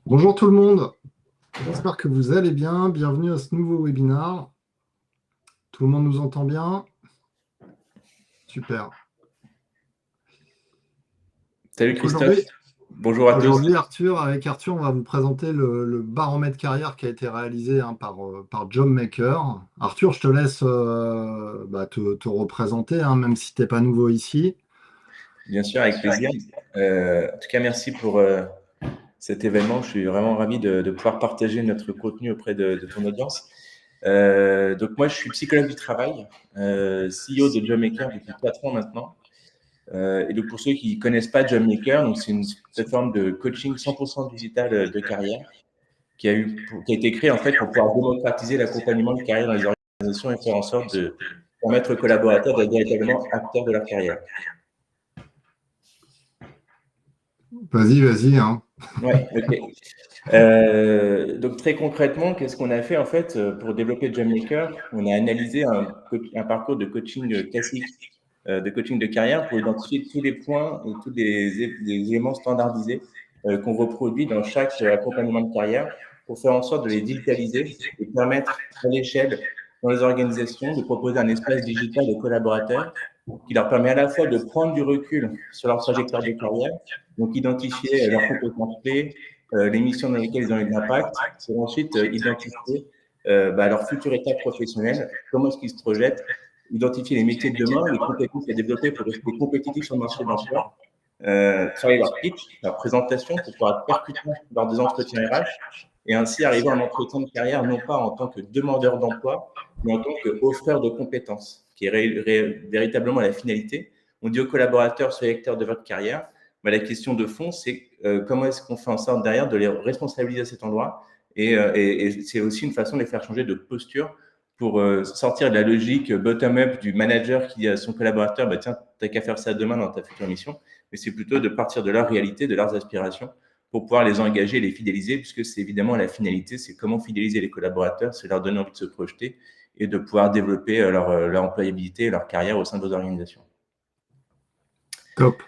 Bonjour tout le monde, j'espère que vous allez bien. Bienvenue à ce nouveau webinaire. Tout le monde nous entend bien? Super. Salut Donc Christophe, bonjour à tous. aujourd'hui, avec Arthur, on va vous présenter le baromètre carrière qui a été réalisé par JobMaker. Arthur, je te laisse te représenter, même si tu n'es pas nouveau ici. Bien sûr, avec plaisir. En tout cas, merci pour cet événement. Je suis vraiment ravi de pouvoir partager notre contenu auprès de ton audience. Donc moi, je suis psychologue du travail, CEO de JobMaker depuis 4 ans maintenant. Et donc pour ceux qui ne connaissent pas JobMaker, donc c'est une plateforme de coaching 100% digital de carrière qui a été créée en fait pour pouvoir démocratiser l'accompagnement de carrière dans les organisations et faire en sorte de permettre aux collaborateurs d'être véritablement acteurs de leur carrière. Vas-y, hein. Ouais, ok. Donc très concrètement, qu'est-ce qu'on a fait en fait pour développer JobMaker? On a analysé un parcours de coaching classique, de coaching de carrière pour identifier tous les points et tous les éléments standardisés qu'on reproduit dans chaque accompagnement de carrière pour faire en sorte de les digitaliser et permettre à l'échelle dans les organisations de proposer un espace digital aux collaborateurs qui leur permet à la fois de prendre du recul sur leur trajectoire de carrière, donc identifier leurs compétences clés, les missions dans lesquelles ils ont eu de l'impact, pour ensuite identifier leur future étape professionnelle, comment est-ce qu'ils se projettent, identifier les métiers de demain, les compétences à développer pour rester compétitifs sur le marché de l'emploi, travailler leur pitch, leur présentation pour pouvoir être percutant lors des entretiens RH et ainsi arriver en entretien de carrière non pas en tant que demandeur d'emploi, mais en tant qu'offreur de compétences, qui est véritablement la finalité. On dit aux collaborateurs, soyez acteurs de votre carrière. Mais la question de fond, c'est comment est-ce qu'on fait en sorte derrière de les responsabiliser à cet endroit et c'est aussi une façon de les faire changer de posture pour sortir de la logique bottom-up du manager qui dit à son collaborateur, bah, tiens, t'as qu'à faire ça demain dans ta future mission, mais c'est plutôt de partir de leur réalité, de leurs aspirations, pour pouvoir les engager, les fidéliser, puisque c'est évidemment la finalité, c'est comment fidéliser les collaborateurs, c'est leur donner envie de se projeter et de pouvoir développer leur employabilité et leur carrière au sein de vos organisations. Top.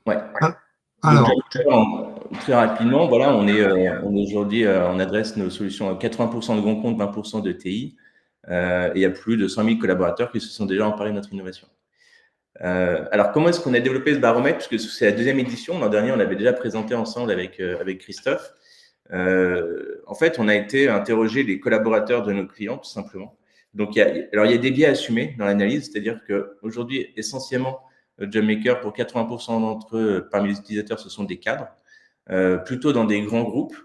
Ouais. Ah, Donc, Alors, très rapidement, voilà, on est aujourd'hui, on adresse nos solutions à 80% de grands comptes, 20% de TI. Et il y a plus de 100 000 collaborateurs qui se sont déjà emparés de notre innovation. Alors, comment est-ce qu'on a développé ce baromètre? Puisque c'est la deuxième édition. L'an dernier, on l'avait déjà présenté ensemble avec Christophe. En fait, on a été interroger les collaborateurs de nos clients, tout simplement. Donc, il y a des biais assumés dans l'analyse, c'est-à-dire qu'aujourd'hui, essentiellement, JobMaker, pour 80% d'entre eux, parmi les utilisateurs, ce sont des cadres, plutôt dans des grands groupes.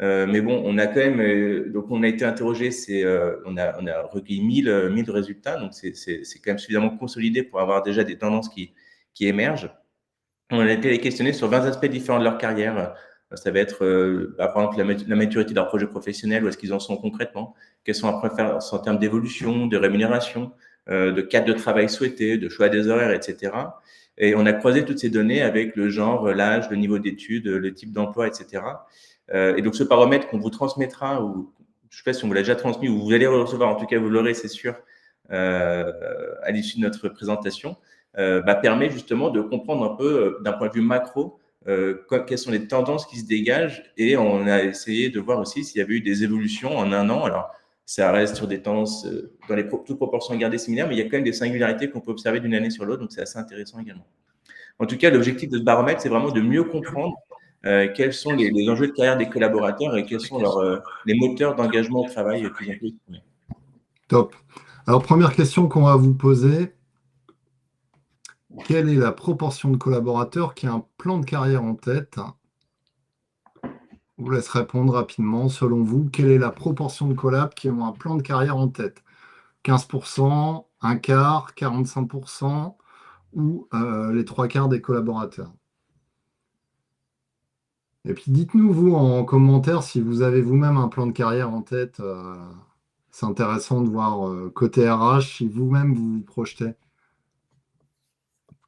Mais bon, on a quand même, donc on a été interrogé, on a recueilli 1000 résultats, donc c'est quand même suffisamment consolidé pour avoir déjà des tendances qui émergent. On a été les questionner sur 20 aspects différents de leur carrière. Ça va être, par exemple, la maturité de leur projet professionnel, où est-ce qu'ils en sont concrètement, quelles sont leurs préférences en termes d'évolution, de rémunération, de cadre de travail souhaité, de choix des horaires, etc. Et on a croisé toutes ces données avec le genre, l'âge, le niveau d'études, le type d'emploi, etc. Et donc, ce baromètre qu'on vous transmettra, ou je ne sais pas si on vous l'a déjà transmis, ou vous allez le recevoir, en tout cas, vous l'aurez, c'est sûr, à l'issue de notre présentation, permet justement de comprendre un peu, d'un point de vue macro, quelles sont les tendances qui se dégagent. Et on a essayé de voir aussi s'il y avait eu des évolutions en un an. Alors, ça reste sur des tendances dans toutes proportions gardées similaires, mais il y a quand même des singularités qu'on peut observer d'une année sur l'autre, donc c'est assez intéressant également. En tout cas, l'objectif de ce baromètre, c'est vraiment de mieux comprendre quels sont les enjeux de carrière des collaborateurs et quels sont les moteurs d'engagement au travail qu'ils ont pu exprimer. top. Alors, première question qu'on va vous poser. Quelle est la proportion de collaborateurs qui a un plan de carrière en tête? Je vous laisse répondre rapidement. Selon vous, quelle est la proportion de collabs qui ont un plan de carrière en tête? 15%, un quart, 45% ou les trois quarts des collaborateurs? Et puis dites-nous, vous, en commentaire, si vous avez vous-même un plan de carrière en tête. C'est intéressant de voir côté RH si vous-même vous vous projetez.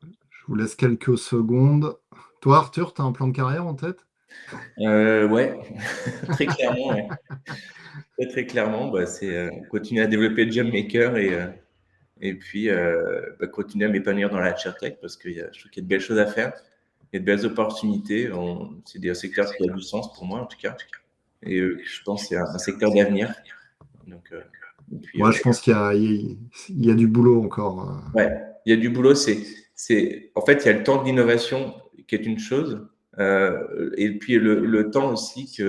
Je vous laisse quelques secondes. Toi, Arthur, tu as un plan de carrière en tête? Ouais, très clairement, ouais. Très, très clairement, c'est continuer à développer JobMaker et puis continuer à m'épanouir dans la tech parce que je trouve qu'il y a de belles choses à faire. Il y a de belles opportunités. C'est des secteurs qui ont du sens pour moi, en tout cas. Et je pense que c'est un secteur d'avenir. Donc, et puis, Moi, je pense qu'il y a du boulot encore. ouais, il y a du boulot. En fait, il y a le temps de l'innovation qui est une chose, et puis le temps aussi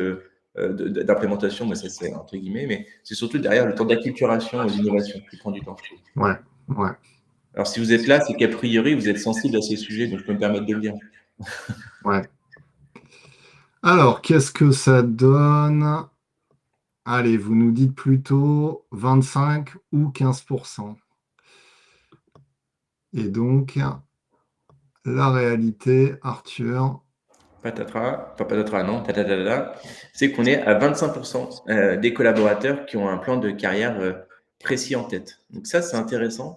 d'implémentation, mais ça c'est entre guillemets, mais c'est surtout derrière le temps d'acculturation et d'innovation qui prend du temps, je trouve. Ouais, ouais, Alors, si vous êtes là, c'est qu'a priori, vous êtes sensible à ces sujets, donc je peux me permettre de le dire. ouais. Alors, qu'est-ce que ça donne? Allez, vous nous dites plutôt 25 ou 15%. Et donc, la réalité, Arthur. Patatras, enfin patatras, non, tatatata, c'est qu'on est à 25% des collaborateurs qui ont un plan de carrière précis en tête. Donc ça, c'est intéressant.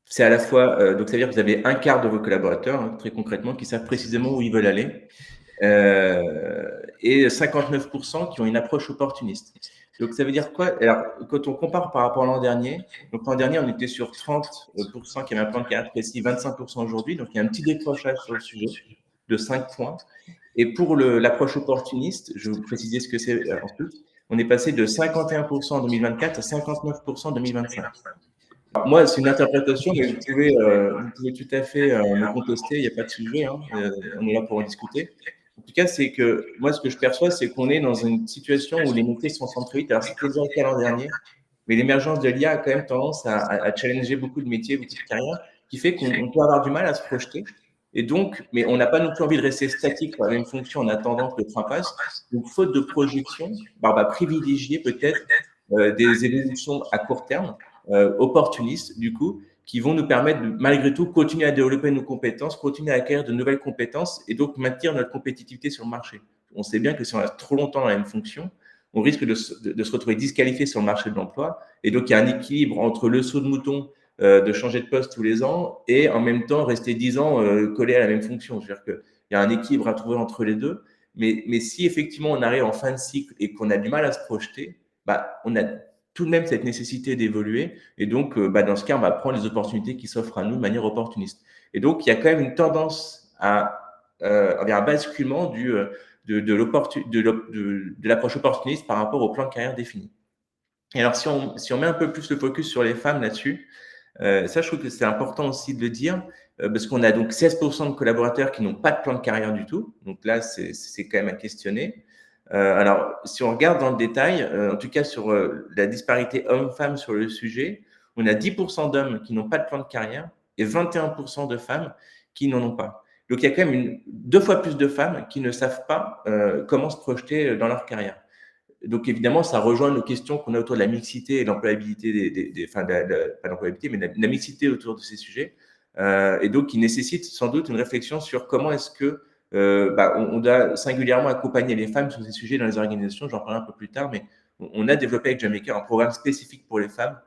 C'est à la fois, donc ça veut dire que vous avez un quart de vos collaborateurs, hein, très concrètement, qui savent précisément où ils veulent aller, et 59% qui ont une approche opportuniste. Donc ça veut dire quoi? Alors, quand on compare par rapport à l'an dernier, donc l'an dernier, on était sur 30% qui avaient un plan de carrière précis, 25% aujourd'hui, donc il y a un petit décrochage sur le sujet de 5 points. Et pour l'approche opportuniste, je vais vous préciser ce que c'est ensuite, on est passé de 51% en 2024 à 59% en 2025. Alors, moi, c'est une interprétation, mais vous pouvez tout à fait me contester, il n'y a pas de sujet, hein, on est là pour en discuter. En tout cas, c'est que moi, ce que je perçois, c'est qu'on est dans une situation où les métiers se transforment très vite. Alors, c'était déjà le cas l'an dernier, mais l'émergence de l'IA a quand même tendance à challenger beaucoup de métiers, beaucoup de carrières, qui fait qu'on peut avoir du mal à se projeter. Et donc, mais on n'a pas non plus envie de rester statique pour la même fonction en attendant que le train passe. Donc, faute de projection, on va privilégier peut-être des évolutions à court terme, opportunistes, du coup, qui vont nous permettre de, malgré tout, continuer à développer nos compétences, continuer à acquérir de nouvelles compétences et donc maintenir notre compétitivité sur le marché. On sait bien que si on reste trop longtemps dans la même fonction, on risque de se retrouver disqualifié sur le marché de l'emploi. Et donc, il y a un équilibre entre le saut de mouton de changer de poste tous les ans et en même temps rester 10 ans collé à la même fonction. C'est-à-dire qu'il y a un équilibre à trouver entre les deux. Mais si effectivement on arrive en fin de cycle et qu'on a du mal à se projeter, bah, on a tout de même cette nécessité d'évoluer. Et donc, dans ce cas, on va prendre les opportunités qui s'offrent à nous de manière opportuniste. Et donc, il y a quand même une tendance vers un basculement de l'approche opportuniste par rapport au plan de carrière défini. Et alors, si on met un peu plus le focus sur les femmes là-dessus, ça, je trouve que c'est important aussi de le dire, parce qu'on a donc 16% de collaborateurs qui n'ont pas de plan de carrière du tout. Donc là, c'est quand même à questionner. Alors, si on regarde dans le détail, en tout cas sur la disparité homme-femme sur le sujet, on a 10% d'hommes qui n'ont pas de plan de carrière et 21% de femmes qui n'en ont pas. Donc, il y a quand même 2 fois plus de femmes qui ne savent pas comment se projeter dans leur carrière. Donc, évidemment, ça rejoint nos questions qu'on a autour de la mixité et de l'employabilité, enfin, pas l'employabilité, mais de la mixité autour de ces sujets. Et donc, qui nécessite sans doute une réflexion sur comment est-ce que on doit singulièrement accompagner les femmes sur ces sujets dans les organisations. J'en parlerai un peu plus tard, mais on a développé avec Jamaica un programme spécifique pour les femmes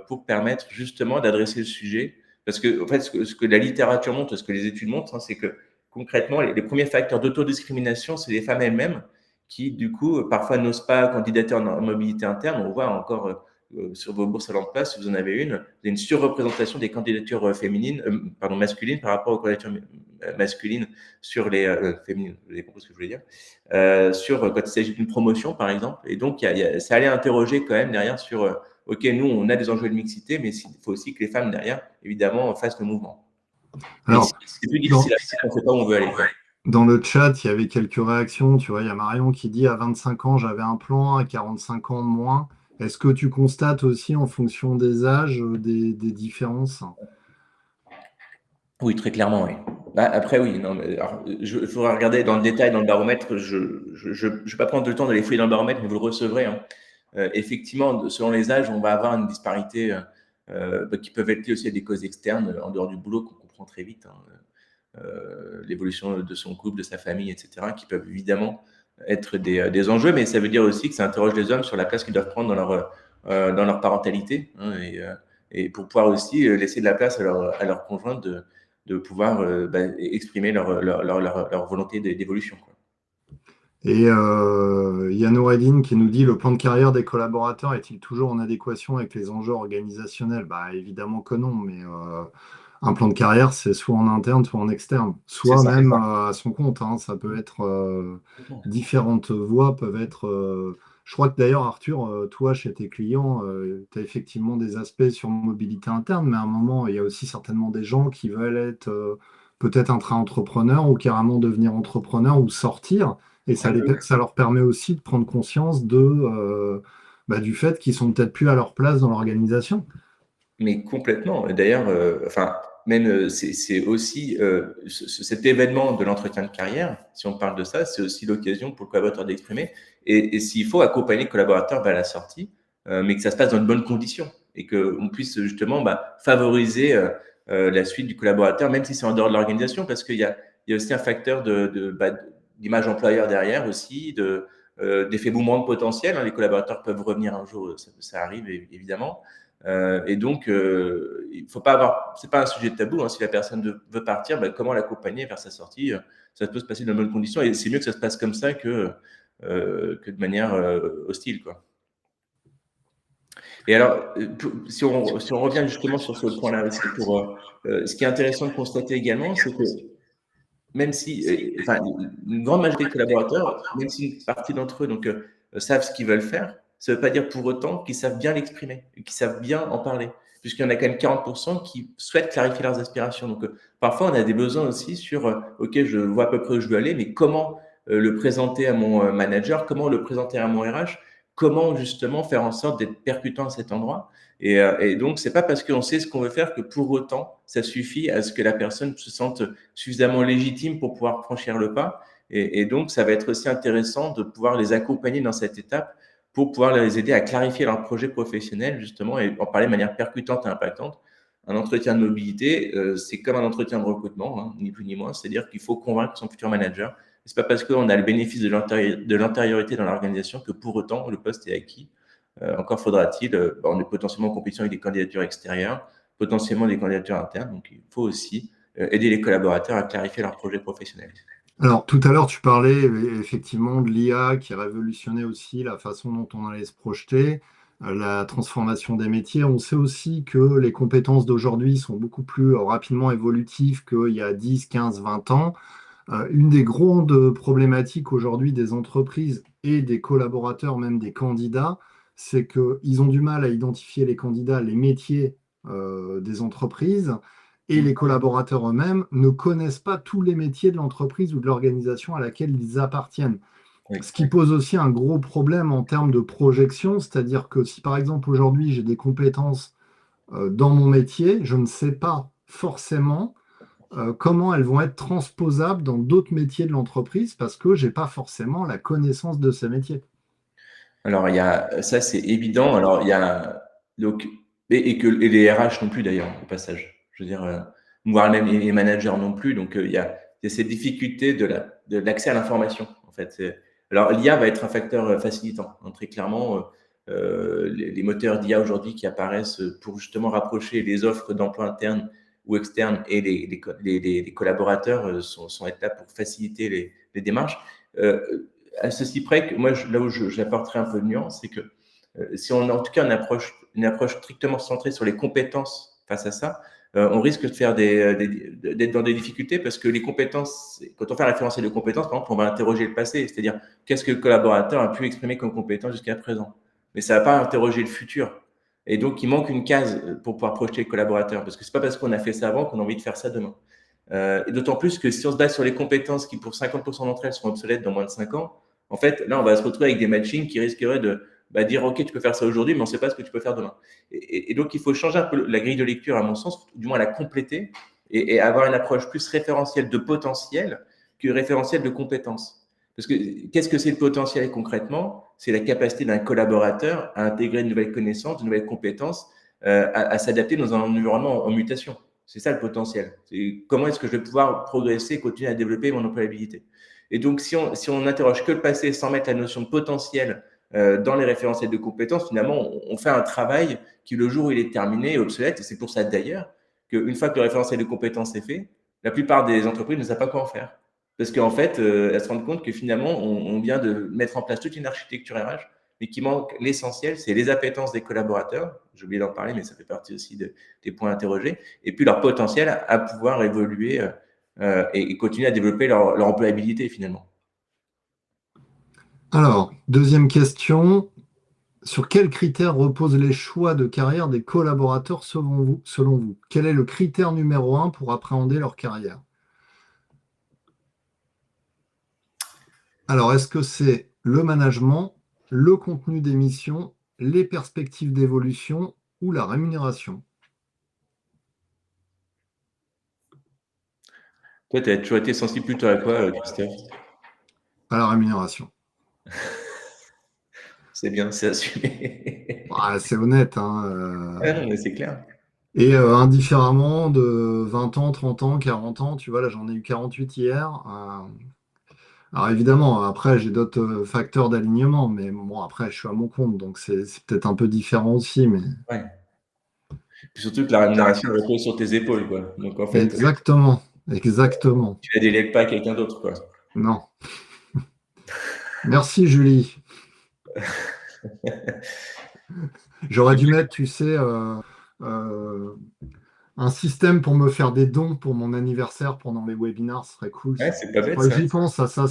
pour permettre justement d'adresser le sujet. Parce que, en fait, ce que la littérature montre, ce que les études montrent, hein, c'est que concrètement, les premiers facteurs d'autodiscrimination, c'est les femmes elles-mêmes qui, du coup, parfois n'osent pas candidater en mobilité interne. On voit encore sur vos bourses à l'emploi, si vous en avez une, vous avez une surreprésentation des candidatures masculines par rapport aux candidatures masculines sur les féminines. Vous avez compris ce que je voulais dire quand il s'agit d'une promotion, par exemple. Et donc, ça allait interroger quand même derrière sur OK, nous, on a des enjeux de mixité, mais il faut aussi que les femmes derrière, évidemment, fassent le mouvement. Alors, c'est plus difficile à faire quand on ne sait pas où on veut aller. Dans le chat, il y avait quelques réactions. Tu vois, il y a Marion qui dit à 25 ans, j'avais un plan, à 45 ans, moins. Est-ce que tu constates aussi en fonction des âges des différences? Oui, très clairement, oui. Après, oui, non, mais il faudra regarder dans le détail dans le baromètre. Je ne vais pas prendre le temps de les fouiller dans le baromètre, mais vous le recevrez, hein. Effectivement, selon les âges, on va avoir une disparité qui peuvent être liées aussi à des causes externes en dehors du boulot qu'on comprend très vite, hein. L'évolution de son couple, de sa famille, etc., qui peuvent évidemment être des enjeux, mais ça veut dire aussi que ça interroge les hommes sur la place qu'ils doivent prendre dans leur parentalité, hein, et pour pouvoir aussi laisser de la place à leur conjointe de pouvoir exprimer leur volonté d'évolution, quoi. Et il y a Noureddine qui nous dit, le plan de carrière des collaborateurs est-il toujours en adéquation avec les enjeux organisationnels? Bah, évidemment que non, mais Un plan de carrière, c'est soit en interne, soit en externe, C'est soit ça. même à son compte, hein. Ça peut être différentes voies, peuvent être. Je crois que d'ailleurs, Arthur, toi, chez tes clients, tu as effectivement des aspects sur mobilité interne, mais à un moment, il y a aussi certainement des gens qui veulent être peut-être intra-entrepreneurs ou carrément devenir entrepreneurs ou sortir. Et ça leur permet aussi de prendre conscience du fait qu'ils sont peut-être plus à leur place dans l'organisation. Mais complètement. D'ailleurs, enfin, même c'est aussi cet événement de l'entretien de carrière, si on parle de ça, c'est aussi l'occasion pour le collaborateur d'exprimer. Et s'il faut accompagner le collaborateur vers la sortie, mais que ça se passe dans de bonnes conditions et qu'on puisse justement favoriser la suite du collaborateur, même si c'est en dehors de l'organisation, parce il y a aussi un facteur d'image employeur derrière aussi, d'effet boomerang potentiel. Hein. Les collaborateurs peuvent revenir un jour, ça arrive évidemment. Et donc, il faut pas avoir, c'est pas un sujet de tabou. Hein, si la personne veut partir, comment l'accompagner vers sa sortie? Ça peut se passer dans de bonnes conditions et c'est mieux que ça se passe comme ça que de manière hostile, quoi. Et alors, si on revient justement sur ce point-là aussi, ce qui est intéressant de constater également, c'est que même si, enfin, une grande majorité de collaborateurs, même si une partie d'entre eux savent ce qu'ils veulent faire, ça ne veut pas dire pour autant qu'ils savent bien l'exprimer, qu'ils savent bien en parler, puisqu'il y en a quand même 40% qui souhaitent clarifier leurs aspirations. Donc, parfois, on a des besoins aussi sur, OK, je vois à peu près où je veux aller, mais comment le présenter à mon manager, comment le présenter à mon RH, comment justement faire en sorte d'être percutant à cet endroit. Et donc, c'est pas parce qu'on sait ce qu'on veut faire que pour autant, ça suffit à ce que la personne se sente suffisamment légitime pour pouvoir franchir le pas. Et donc, ça va être aussi intéressant de pouvoir les accompagner dans cette étape pour pouvoir les aider à clarifier leur projet professionnel, justement, et en parler de manière percutante et impactante. Un entretien de mobilité, c'est comme un entretien de recrutement, hein, ni plus ni moins. C'est-à-dire qu'il faut convaincre son futur manager. C'est pas parce qu'on a le bénéfice de l'antériorité dans l'organisation que pour autant le poste est acquis. Encore faudra-t-il, on est potentiellement en compétition avec des candidatures extérieures, potentiellement des candidatures internes. Donc, il faut aussi aider les collaborateurs à clarifier leur projet professionnel. Alors, tout à l'heure, tu parlais effectivement de l'IA qui révolutionnait aussi la façon dont on allait se projeter, la transformation des métiers. On sait aussi que les compétences d'aujourd'hui sont beaucoup plus rapidement évolutives qu'il y a 10, 15, 20 ans. Une des grandes problématiques aujourd'hui des entreprises et des collaborateurs, même des candidats, c'est qu'ils ont du mal à identifier les candidats, les métiers des entreprises, et les collaborateurs eux-mêmes ne connaissent pas tous les métiers de l'entreprise ou de l'organisation à laquelle ils appartiennent. Oui. Ce qui pose aussi un gros problème en termes de projection, c'est-à-dire que si par exemple aujourd'hui j'ai des compétences dans mon métier, je ne sais pas forcément comment elles vont être transposables dans d'autres métiers de l'entreprise parce que je n'ai pas forcément la connaissance de ces métiers. Alors, ça, c'est évident. Alors, il y a donc, et les RH non plus d'ailleurs, au passage. Je veux dire, voire même les managers non plus. Donc, il y a cette difficulté de l'accès à l'information, en fait. Alors, l'IA va être un facteur facilitant, hein, très clairement. Les moteurs d'IA aujourd'hui qui apparaissent pour justement rapprocher les offres d'emploi internes ou externes et les collaborateurs sont là pour faciliter les démarches. À ceci près que moi, là où j'apporterai un peu de nuance, c'est que si on a en tout cas une approche strictement centrée sur les compétences face à ça, on risque de faire d'être dans des difficultés parce que les compétences, quand on fait un référentiel de compétences, par exemple, on va interroger le passé, c'est-à-dire qu'est-ce que le collaborateur a pu exprimer comme compétence jusqu'à présent. Mais ça ne va pas interroger le futur. Et donc, il manque une case pour pouvoir projeter le collaborateur parce que ce n'est pas parce qu'on a fait ça avant qu'on a envie de faire ça demain. Et d'autant plus que si on se base sur les compétences qui, pour 50% d'entre elles, seront obsolètes dans moins de 5 ans, en fait, là, on va se retrouver avec des matchings qui risqueraient de dire, OK, tu peux faire ça aujourd'hui, mais on ne sait pas ce que tu peux faire demain. Et donc, il faut changer un peu la grille de lecture, à mon sens, du moins la compléter et avoir une approche plus référentielle de potentiel que référentielle de compétences. Parce que qu'est-ce que c'est le potentiel concrètement? C'est la capacité d'un collaborateur à intégrer de nouvelles connaissances, de nouvelles compétences, à s'adapter dans un environnement en mutation. C'est ça le potentiel. C'est comment est-ce que je vais pouvoir progresser, continuer à développer mon employabilité. Et donc, si on n'interroge que le passé sans mettre la notion de potentiel dans les référentiels de compétences, finalement, on fait un travail qui, le jour où il est terminé, est obsolète. Et c'est pour ça, d'ailleurs, qu'une fois que le référentiel de compétences est fait, la plupart des entreprises ne savent pas quoi en faire. Parce qu'en fait, elles se rendent compte que finalement, on vient de mettre en place toute une architecture RH mais qui manque l'essentiel, c'est les appétences des collaborateurs. J'ai oublié d'en parler, mais ça fait partie aussi des points interrogés. Et puis leur potentiel à pouvoir évoluer et continuer à développer leur employabilité finalement. Alors, deuxième question. Sur quels critères reposent les choix de carrière des collaborateurs selon vous? Quel est le critère numéro un pour appréhender leur carrière? Alors, est-ce que c'est le management, le contenu des missions, les perspectives d'évolution ou la rémunération? Toi, tu as toujours été sensible plutôt à quoi, Christophe? À la rémunération. C'est bien, c'est assumé. Ah, c'est honnête, hein, Ah non, mais c'est clair. Et indifféremment de 20 ans, 30 ans, 40 ans, tu vois, là j'en ai eu 48 hier. Alors évidemment, après j'ai d'autres facteurs d'alignement, mais bon, après je suis à mon compte, donc c'est peut-être un peu différent aussi, mais Ouais. Puis surtout que la rémunération repose sur tes épaules, quoi. Donc en fait, exactement, exactement. tu la délègues pas à quelqu'un d'autre, quoi. Non. Merci Julie. J'aurais dû mettre, tu sais, euh, un système pour me faire des dons pour mon anniversaire pendant les webinars, ce serait cool Ouais, ça. c'est pas bête, Faudrait que ça. j'y pense à ça.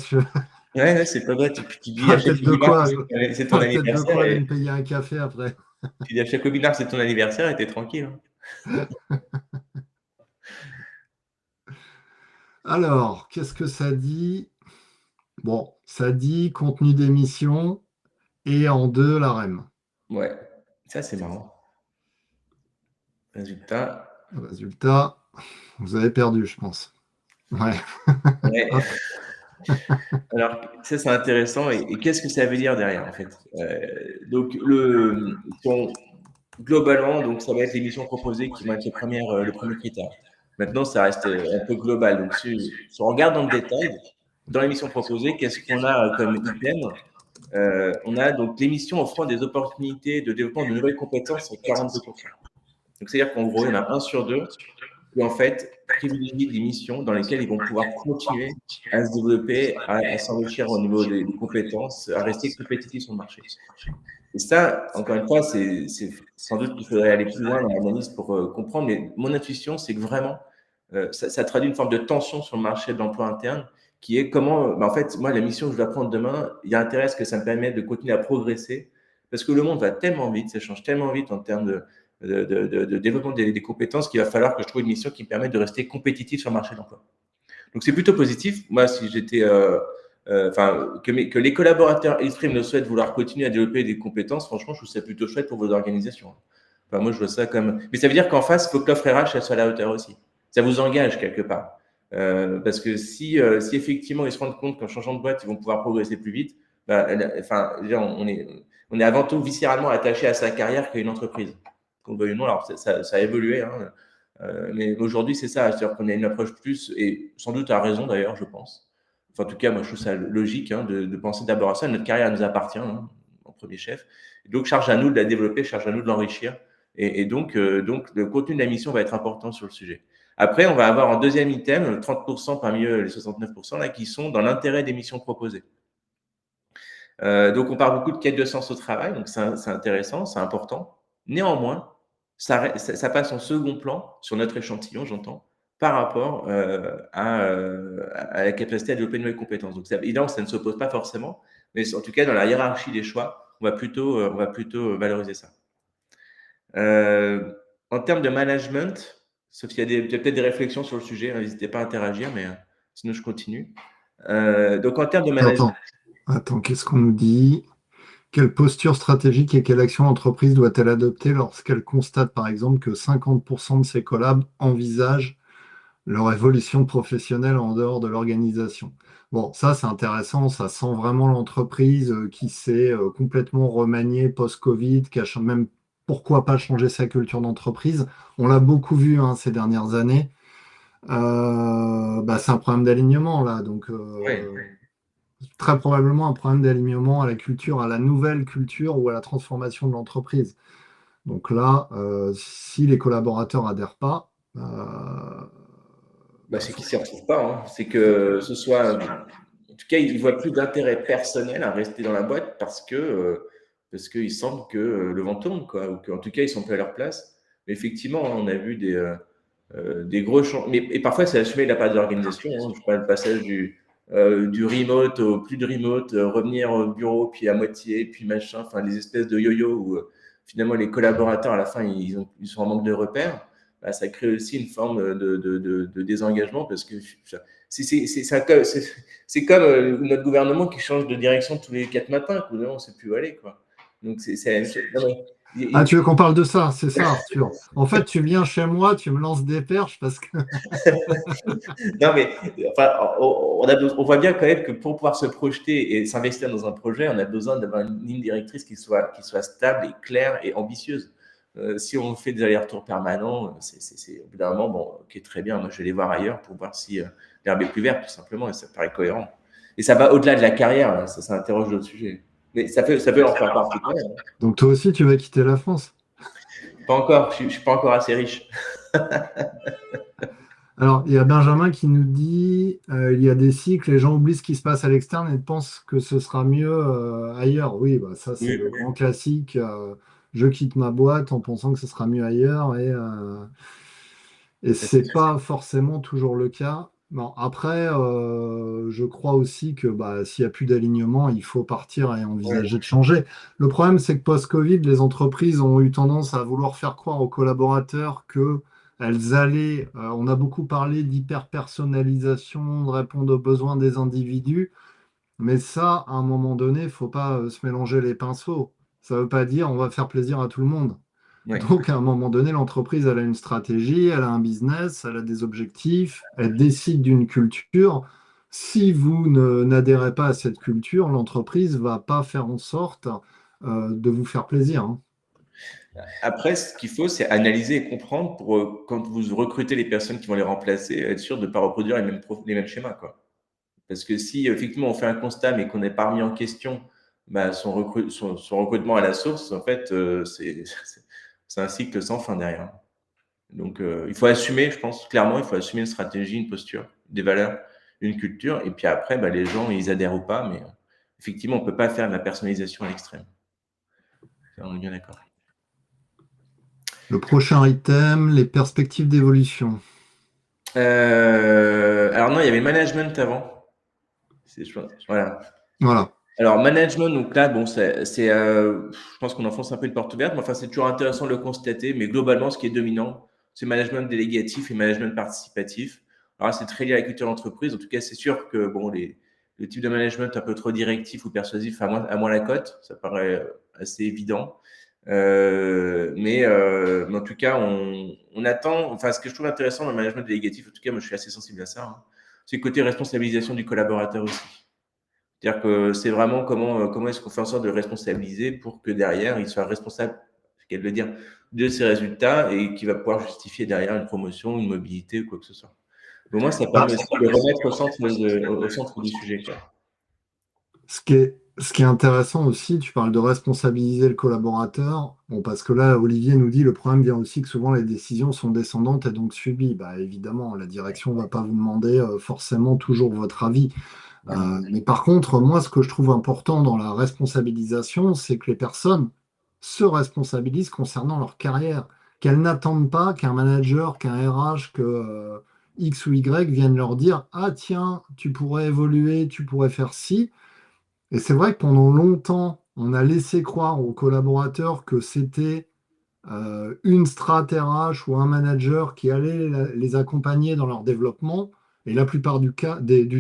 Ouais, ouais, c'est pas bête. Et puis tu dis à J'aurais chaque peut-être de webinaire quoi, que c'est ton j'aurais peut-être de anniversaire quoi aller et me payer un café après. tu dis à chaque webinaire que c'est ton anniversaire et t'es tranquille, hein. Alors, qu'est-ce que ça dit? Bon, ça dit contenu d'émission et en deux la REM. Ouais, ça c'est marrant. Résultat, Résultat, vous avez perdu, je pense. Ouais. ouais. Hop. Alors ça c'est intéressant et qu'est-ce que ça veut dire derrière en fait? Donc globalement, donc ça va être l'émission proposée qui va être le premier critère. Maintenant, ça reste un peu global. Donc si on regarde dans le détail, dans l'émission proposée, qu'est-ce qu'on a comme item? On a donc l'émission offrant des opportunités de développement de nouvelles compétences sur 42%. Donc, c'est-à-dire qu'en gros, il y en a un sur deux qui, en fait, privilégient des missions dans lesquelles ils vont pouvoir continuer à se développer, à s'enrichir au niveau des compétences, à rester compétitifs sur le marché. Et ça, encore une fois, c'est sans doute qu'il faudrait aller plus loin dans l'analyse pour comprendre, mais mon intuition, c'est que vraiment, ça traduit une forme de tension sur le marché de l'emploi interne qui est comment, en fait, moi, la mission que je dois prendre demain, il y a intérêt à ce que ça me permette de continuer à progresser parce que le monde va tellement vite, ça change tellement vite en termes de développement des compétences qu'il va falloir que je trouve une mission qui me permette de rester compétitif sur le marché de l'emploi. Donc, c'est plutôt positif. Moi, si j'étais, que les collaborateurs expriment le souhait de vouloir continuer à développer des compétences, franchement, je trouve ça plutôt chouette pour vos organisations. Enfin, moi, je vois ça comme. Mais ça veut dire qu'en face, il faut que l'offre RH elle soit à la hauteur aussi. Ça vous engage quelque part. Parce que si effectivement ils se rendent compte qu'en changeant de boîte, ils vont pouvoir progresser plus vite, on est avant tout viscéralement attaché à sa carrière qu'à une entreprise. Qu'on veuille ou non, alors ça a évolué, hein, mais aujourd'hui c'est ça, c'est-à-dire qu'on a une approche plus, et sans doute à raison d'ailleurs, je pense. Enfin, en tout cas, moi je trouve ça logique hein, de penser d'abord à ça. Notre carrière nous appartient hein, en premier chef. Donc charge à nous de la développer, charge à nous de l'enrichir. Et donc le contenu de la mission va être important sur le sujet. Après, on va avoir en deuxième item 30% parmi eux, les 69% là, qui sont dans l'intérêt des missions proposées. Donc, on parle beaucoup de quête de sens au travail, donc c'est intéressant, c'est important. Néanmoins, ça passe en second plan sur notre échantillon, j'entends, par rapport à la capacité à développer de nouvelles compétences. Donc, évidemment, ça ne s'oppose pas forcément, mais en tout cas, dans la hiérarchie des choix, on va plutôt valoriser ça. En termes de management, sauf qu'il y a peut-être des réflexions sur le sujet, n'hésitez pas à interagir, mais sinon je continue. Donc en termes de management, Attends, qu'est-ce qu'on nous dit? Quelle posture stratégique et quelle action l'entreprise doit-elle adopter lorsqu'elle constate par exemple que 50% de ses collabs envisagent leur évolution professionnelle en dehors de l'organisation? Bon, ça c'est intéressant, ça sent vraiment l'entreprise qui s'est complètement remaniée post-Covid, qui a même pourquoi pas changé sa culture d'entreprise. On l'a beaucoup vu hein, ces dernières années. C'est un problème d'alignement là, donc ouais. très probablement un problème d'alignement à la culture, à la nouvelle culture ou à la transformation de l'entreprise. Donc là, si les collaborateurs adhèrent pas, C'est qu'ils ne s'y retrouvent pas. Hein. C'est que ce soit. En tout cas, ils ne voient plus d'intérêt personnel à rester dans la boîte parce que parce qu'ils sentent que le vent tourne, quoi, ou qu'en tout cas, ils sont plus à leur place. Mais effectivement, on a vu des gros changements. Et parfois, c'est assumé de la part de l'organisation. Je parle le passage du remote au plus de remote, revenir au bureau, puis à moitié, puis machin, enfin, les espèces de yo-yo où finalement les collaborateurs, à la fin, ils sont en manque de repères. Bah, ça crée aussi une forme de désengagement parce que c'est comme notre gouvernement qui change de direction tous les 4 matins. On ne sait plus où aller, quoi. Donc, c'est la même chose. Non, Ah, tu veux qu'on parle de ça? C'est ça, Arthur. En fait, tu viens chez moi, tu me lances des perches parce que… Non, mais enfin, on voit bien quand même que pour pouvoir se projeter et s'investir dans un projet, on a besoin d'avoir une ligne directrice qui soit stable et claire et ambitieuse. Si on fait des allers-retours permanents, c'est au bout d'un moment, bon, ok, très bien, moi je vais aller voir ailleurs pour voir si l'herbe est plus verte, tout simplement, et ça paraît cohérent. Et ça va au-delà de la carrière, hein, ça interroge d'autres sujets. Mais ça peut en faire partie quand même, hein. Donc toi aussi, tu vas quitter la France. Pas encore, je ne suis pas encore assez riche. Alors, il y a Benjamin qui nous dit il y a des cycles, les gens oublient ce qui se passe à l'externe et pensent que ce sera mieux ailleurs. Oui, bah, ça, c'est Oui. le grand classique. Je quitte ma boîte en pensant que ce sera mieux ailleurs et c'est pas forcément toujours le cas. Bon, après, je crois aussi que bah, s'il n'y a plus d'alignement, il faut partir et envisager de changer. Le problème, c'est que post-Covid, les entreprises ont eu tendance à vouloir faire croire aux collaborateurs que elles allaient. On a beaucoup parlé d'hyper-personnalisation, de répondre aux besoins des individus, mais ça, à un moment donné, il ne faut pas se mélanger les pinceaux. Ça ne veut pas dire on va faire plaisir à tout le monde. Ouais. Donc, à un moment donné, l'entreprise, elle a une stratégie, elle a un business, elle a des objectifs, elle décide d'une culture. Si vous n'adhérez pas à cette culture, l'entreprise va pas faire en sorte de vous faire plaisir, hein. Après, ce qu'il faut, c'est analyser et comprendre pour, quand vous recrutez les personnes qui vont les remplacer, être sûr de ne pas reproduire les mêmes schémas, quoi. Parce que si effectivement on fait un constat mais qu'on n'est pas remis en question bah, son recrutement à la source, en fait, c'est un cycle sans fin derrière. Donc, il faut assumer, je pense, clairement, il faut assumer une stratégie, une posture, des valeurs, une culture. Et puis après, bah, les gens, ils adhèrent ou pas. Mais effectivement, on ne peut pas faire de la personnalisation à l'extrême. Ça, on est bien d'accord. Le prochain item, les perspectives d'évolution. Alors non, il y avait management avant. Voilà. Voilà. Alors, management, donc là, bon, je pense qu'on enfonce un peu une porte ouverte, mais enfin, c'est toujours intéressant de le constater. Mais globalement, ce qui est dominant, c'est management délégatif et management participatif. Alors, c'est très lié à la culture d'entreprise. En tout cas, c'est sûr que bon, le type de management un peu trop directif ou persuasif à moins la cote, ça paraît assez évident. Mais en tout cas, on attend. Enfin, ce que je trouve intéressant dans le management délégatif, en tout cas, moi, je suis assez sensible à ça, hein, c'est le côté responsabilisation du collaborateur aussi. C'est-à-dire que c'est vraiment comment est-ce qu'on fait en sorte de le responsabiliser pour que derrière, il soit responsable, c'est qu'elle veut dire, de ses résultats et qu'il va pouvoir justifier derrière une promotion, une mobilité ou quoi que ce soit. Au moins, ça Bah, permet aussi de remettre au centre du sujet, quoi. ce qui est intéressant aussi, tu parles de responsabiliser le collaborateur. Bon, parce que là, Olivier nous dit le problème vient aussi que souvent les décisions sont descendantes et donc subies. Bah, évidemment, la direction ne va pas vous demander forcément toujours votre avis. Mais par contre, moi, ce que je trouve important dans la responsabilisation, c'est que les personnes se responsabilisent concernant leur carrière, qu'elles n'attendent pas qu'un manager, qu'un RH, que X ou Y viennent leur dire, ah tiens, tu pourrais évoluer, tu pourrais faire ci. Et c'est vrai que pendant longtemps, on a laissé croire aux collaborateurs que c'était une strat RH ou un manager qui allait les accompagner dans leur développement. Et la plupart du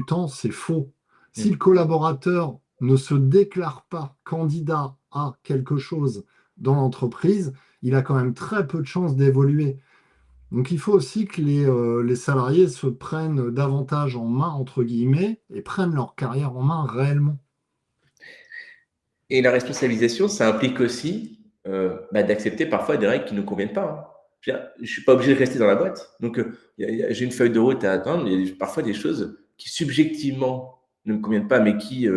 temps, c'est faux. Si le collaborateur ne se déclare pas candidat à quelque chose dans l'entreprise, il a quand même très peu de chances d'évoluer. Donc il faut aussi que les salariés se prennent davantage en main, entre guillemets, et prennent leur carrière en main réellement. Et la responsabilisation, ça implique aussi d'accepter parfois des règles qui ne nous conviennent pas, hein. Je ne suis pas obligé de rester dans la boîte. Donc, j'ai une feuille de route à atteindre. Il y a parfois des choses qui subjectivement ne me conviennent pas, mais qui,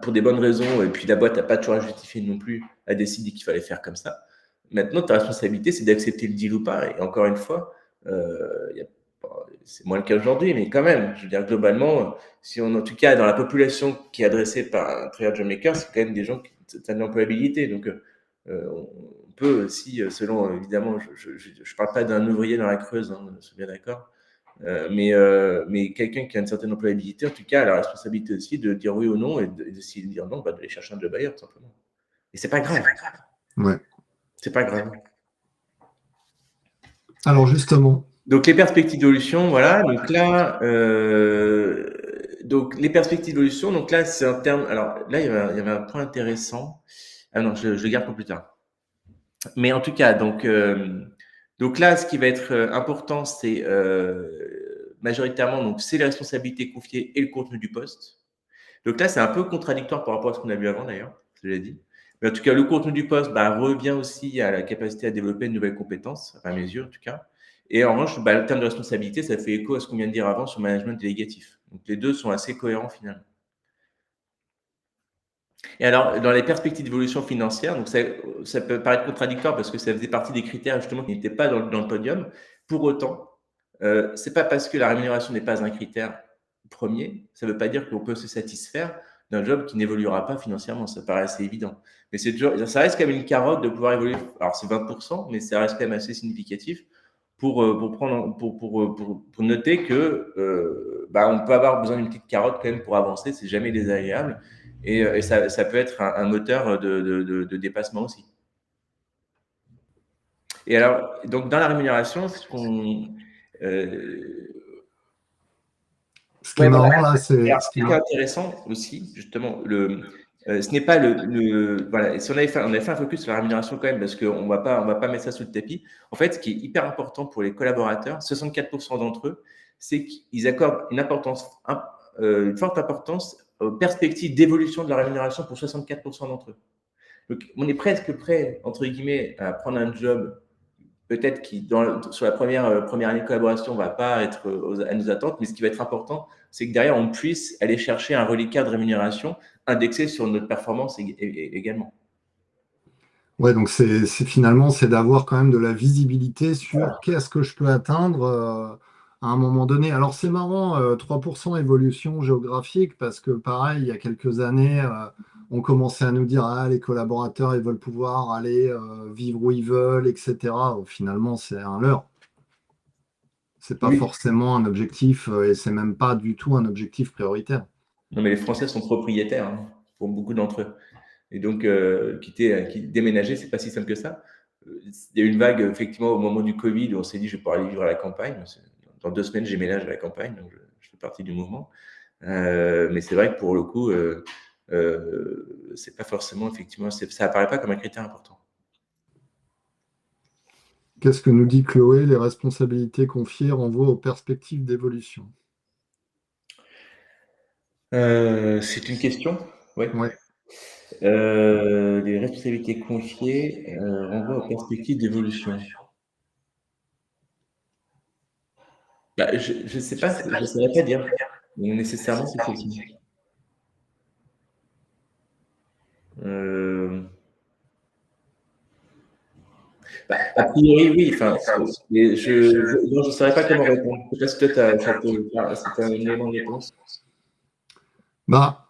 pour des bonnes raisons, et puis la boîte n'a pas toujours à justifier non plus, a décidé qu'il fallait faire comme ça. Maintenant, ta responsabilité, c'est d'accepter le deal ou pas. Et encore une fois, il y a c'est moins le cas aujourd'hui, mais quand même, je veux dire, globalement, si on, en tout cas, dans la population qui est adressée par un travailleur job maker, c'est quand même des gens qui ont de l'employabilité. Donc, on peut aussi, selon, évidemment, je parle pas d'un ouvrier dans la Creuse, hein, je suis bien d'accord, mais quelqu'un qui a une certaine employabilité, en tout cas, a la responsabilité aussi de dire oui ou non et de s'il dire non, bah, d'aller chercher un job ailleurs, tout simplement. Et c'est pas grave. Ouais. C'est pas grave. Alors justement, Donc les perspectives d'évolution, voilà. Donc là, donc les perspectives d'évolution. Donc là, c'est un terme. Alors là, il y avait un point intéressant. Ah non, je le garde pour plus tard. Mais en tout cas, donc là, ce qui va être important, c'est majoritairement donc c'est les responsabilités confiées et le contenu du poste. Donc là, c'est un peu contradictoire par rapport à ce qu'on a vu avant d'ailleurs, je l'ai dit. Mais en tout cas, le contenu du poste bah, revient aussi à la capacité à développer de nouvelles compétences, à mes yeux en tout cas. Et en revanche, bah, le terme de responsabilité, ça fait écho à ce qu'on vient de dire avant sur le management délégatif. Donc les deux sont assez cohérents finalement. Et alors, dans les perspectives d'évolution financière, donc ça peut paraître contradictoire parce que ça faisait partie des critères justement qui n'étaient pas dans le podium. Pour autant, c'est pas parce que la rémunération n'est pas un critère premier, ça ne veut pas dire qu'on peut se satisfaire d'un job qui n'évoluera pas financièrement. Ça paraît assez évident. Mais ça reste quand même une carotte de pouvoir évoluer. Alors c'est 20%, mais ça reste quand même assez significatif pour noter que bah, on peut avoir besoin d'une petite carotte quand même pour avancer. C'est jamais désagréable. Et ça peut être un moteur de dépassement aussi. Et alors, donc dans la rémunération, ce qui est ouais, voilà. marrant là, c'est Alors, ce ce qui qui est intéressant aussi, justement, ce n'est pas voilà. Et si on avait fait un focus sur la rémunération quand même, parce qu'on on va pas mettre ça sous le tapis. En fait, ce qui est hyper important pour les collaborateurs, 64% d'entre eux, c'est qu'ils accordent une forte importance aux perspectives d'évolution de la rémunération pour 64% d'entre eux. Donc, on est presque prêt, entre guillemets, à prendre un job peut-être qui, sur la première année de collaboration, ne va pas être à nos attentes, mais ce qui va être important, c'est que derrière, on puisse aller chercher un reliquat de rémunération indexé sur notre performance également. Ouais, donc finalement, c'est d'avoir quand même de la visibilité sur Voilà. qu'est-ce que je peux atteindre à un moment donné. Alors c'est marrant, 3% évolution géographique, parce que pareil, il y a quelques années, on commençait à nous dire, ah, les collaborateurs, ils veulent pouvoir aller vivre où ils veulent, etc. Finalement, c'est un leurre. C'est pas Oui. forcément un objectif, et c'est même pas du tout un objectif prioritaire. Non, mais les Français sont propriétaires, hein, pour beaucoup d'entre eux. Et donc, déménager, c'est pas si simple que ça. Il y a eu une vague, effectivement, au moment du Covid, où on s'est dit, je vais pouvoir aller vivre à la campagne. Dans 2 semaines, j'ai ménage à la campagne, donc je fais partie du mouvement. Mais c'est vrai que pour le coup, c'est pas forcément, effectivement, ça apparaît pas comme un critère important. Qu'est-ce que nous dit Chloé? Les responsabilités confiées renvoient aux perspectives d'évolution. C'est une question? Oui. Ouais. Les responsabilités confiées renvoient aux perspectives d'évolution. Bah, je sais pas, je ne saurais pas dire nécessairement si c'est ça. Euh, Bah, a priori, oui. Enfin, mais non, je ne saurais pas comment répondre. Je ne sais pas si toi, c'est un élément de réponse. Bah,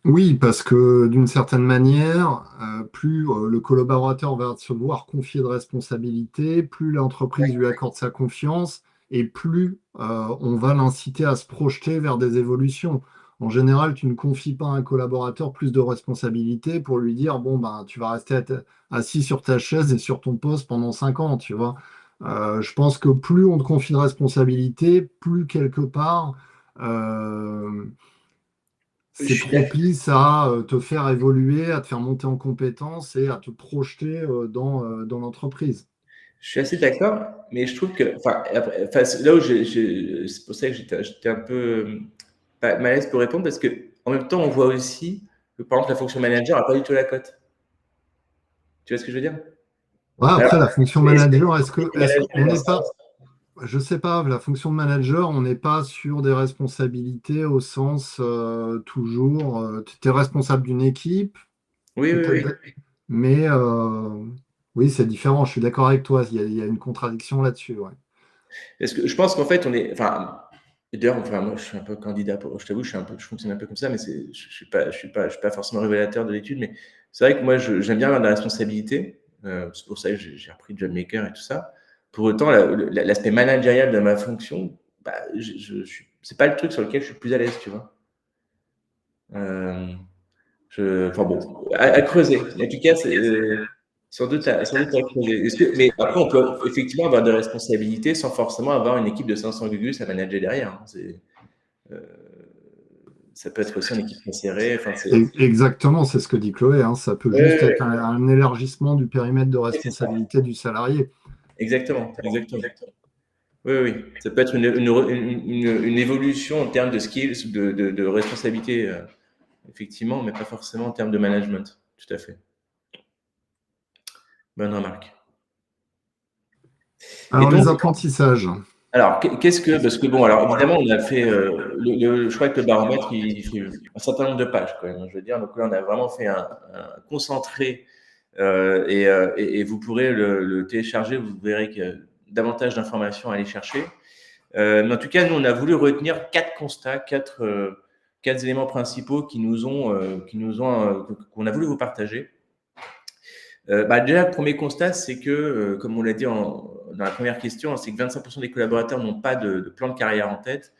oui, parce que d'une certaine manière, plus le collaborateur va se voir confier de responsabilités, plus l'entreprise lui accorde sa confiance et plus on va l'inciter à se projeter vers des évolutions. En général, tu ne confies pas à un collaborateur plus de responsabilités pour lui dire, bon, ben, tu vas rester assis sur ta chaise et sur ton poste pendant 5 ans, tu vois. Je pense que plus on te confie de responsabilités, plus quelque part, euh, Je c'est suis d'accord. propice à te faire évoluer, à te faire monter en compétences et à te projeter dans l'entreprise. Je suis assez d'accord, mais je trouve que, c'est là où c'est pour ça que j'étais un peu pas mal à l'aise pour répondre parce que en même temps, on voit aussi que par exemple la fonction manager n'a pas du tout la cote. Tu vois ce que je veux dire? Ouais, Alors, après, la fonction est-ce que manager, le est-ce qu'on management, n'est pas, je sais pas, la fonction de manager, on n'est pas sur des responsabilités au sens toujours, tu es responsable d'une équipe, oui, oui, oui. peut-être, mais oui, c'est différent, je suis d'accord avec toi, il y a une contradiction là-dessus. Ouais. Parce que je pense qu'en fait, on est. Enfin, d'ailleurs, enfin, moi, je suis un peu candidat. Je t'avoue, je fonctionne un peu comme ça, mais je suis pas forcément révélateur de l'étude. Mais c'est vrai que moi, j'aime bien avoir de la responsabilité. C'est pour ça que j'ai repris Job Maker et tout ça. Pour autant, l'aspect managérial de ma fonction, bah, c'est pas le truc sur lequel je suis le plus à l'aise, tu vois. Enfin bon, à creuser. En tout cas, c'est sans doute à creuser. Mais après, on peut effectivement avoir des responsabilités sans forcément avoir une équipe de 500 gugus à manager derrière. Hein. Euh, Ça peut être aussi une équipe très serrée. Enfin, Exactement, c'est ce que dit Chloé, hein. Ça peut juste ouais, être un élargissement du périmètre de ouais, c'est ça. responsabilité du salarié. Exactement, exactement. Oui, oui. Ça peut être une évolution en termes de skills, de responsabilité, effectivement, mais pas forcément en termes de management. Tout à fait. Bonne remarque. Et Alors, les donc, apprentissages. alors, parce que bon, alors évidemment, on a fait, je crois que le baromètre, il fait un certain nombre de pages quand même, hein, je veux dire. Donc là, on a vraiment fait un concentré et vous pourrez le télécharger, vous verrez qu'il y a davantage d'informations à aller chercher. Mais en tout cas, nous, on a voulu retenir quatre constats, quatre éléments principaux qu'on a voulu vous partager. Déjà, le premier constat, c'est que, comme on l'a dit dans la première question, c'est que 25% des collaborateurs n'ont pas de plan de carrière en tête.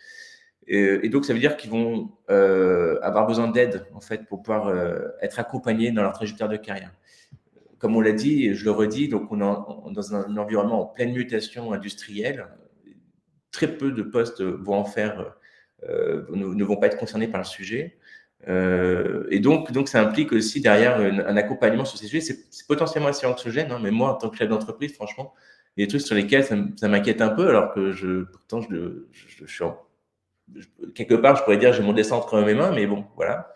Et donc, ça veut dire qu'ils vont avoir besoin d'aide, en fait, pour pouvoir être accompagnés dans leur trajectoire de carrière. Comme on l'a dit, et je le redis, donc on est dans un environnement en pleine mutation industrielle. Très peu de postes vont ne vont pas être concernés par le sujet. Et donc, ça implique aussi derrière un accompagnement sur ces sujets. C'est potentiellement assez anxiogène, hein, mais moi, en tant que chef d'entreprise, franchement, il y a des trucs sur lesquels ça m'inquiète un peu, alors que pourtant, je suis quelque part, je pourrais dire, j'ai mon destin entre mes mains, mais bon, voilà.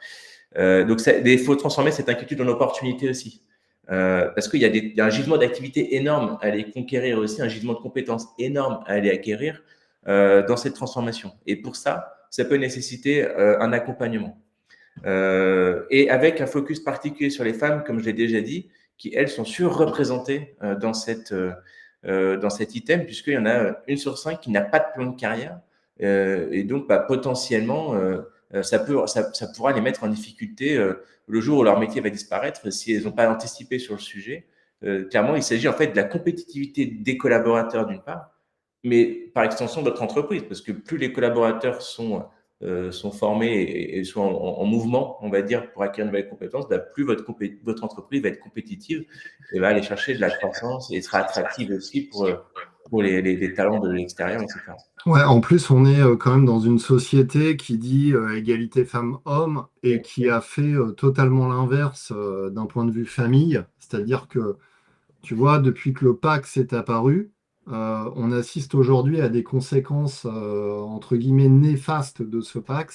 Donc, il faut transformer cette inquiétude en opportunité aussi. Parce qu'il y a un gisement d'activité énorme à aller conquérir aussi, un gisement de compétences énorme à aller acquérir dans cette transformation. Et pour ça peut nécessiter un accompagnement. Et avec un focus particulier sur les femmes, comme je l'ai déjà dit, qui, elles, sont surreprésentées dans cet item, puisqu'il y en a une sur cinq qui n'a pas de plan de carrière. Et donc, potentiellement, ça pourra les mettre en difficulté le jour où leur métier va disparaître si elles n'ont pas anticipé sur le sujet. Clairement, il s'agit en fait de la compétitivité des collaborateurs d'une part, mais par extension de votre entreprise, parce que plus les collaborateurs sont formés et sont en mouvement, on va dire, pour acquérir de nouvelles compétences, plus votre entreprise va être compétitive et va aller chercher de la croissance et sera attractive aussi pour les talents de l'extérieur, etc. Ouais, en plus, on est quand même dans une société qui dit égalité femmes-hommes et Oui. qui a fait totalement l'inverse d'un point de vue famille. C'est-à-dire que, tu vois, depuis que le Pacs est apparu, on assiste aujourd'hui à des conséquences, entre guillemets, néfastes de ce Pacs.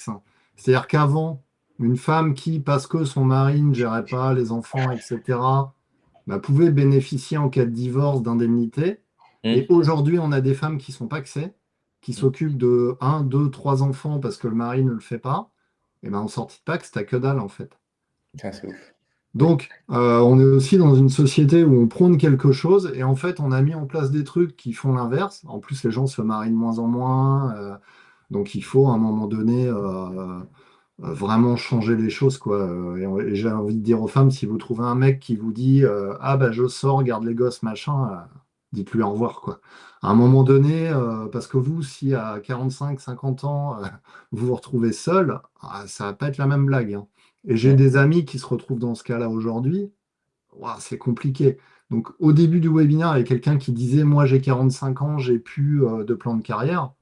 C'est-à-dire qu'avant, une femme qui, parce que son mari ne gérait pas les enfants, etc., pouvait bénéficier en cas de divorce d'indemnités. Et Mmh. aujourd'hui, on a des femmes qui sont pacsées, qui s'occupent de un, 2, 3 enfants parce que le mari ne le fait pas. Et ben en sortie de Pacs, t'as que dalle en fait. Ah, c'est ouf. Oui. Donc, on est aussi dans une société où on prône quelque chose et en fait, on a mis en place des trucs qui font l'inverse. En plus, les gens se marient de moins en moins. Donc, il faut à un moment donné vraiment changer les choses, quoi. Et j'ai envie de dire aux femmes, si vous trouvez un mec qui vous dit ah bah je sors, garde les gosses, machin, dites-lui au revoir, quoi. À un moment donné, parce que vous, si à 45, 50 ans, vous vous retrouvez seul, ça va pas être la même blague, hein. Et j'ai Ouais. des amis qui se retrouvent dans ce cas-là aujourd'hui. Ouah, c'est compliqué. Donc, au début du webinaire, il y a quelqu'un qui disait, moi j'ai 45 ans, j'ai plus de plan de carrière.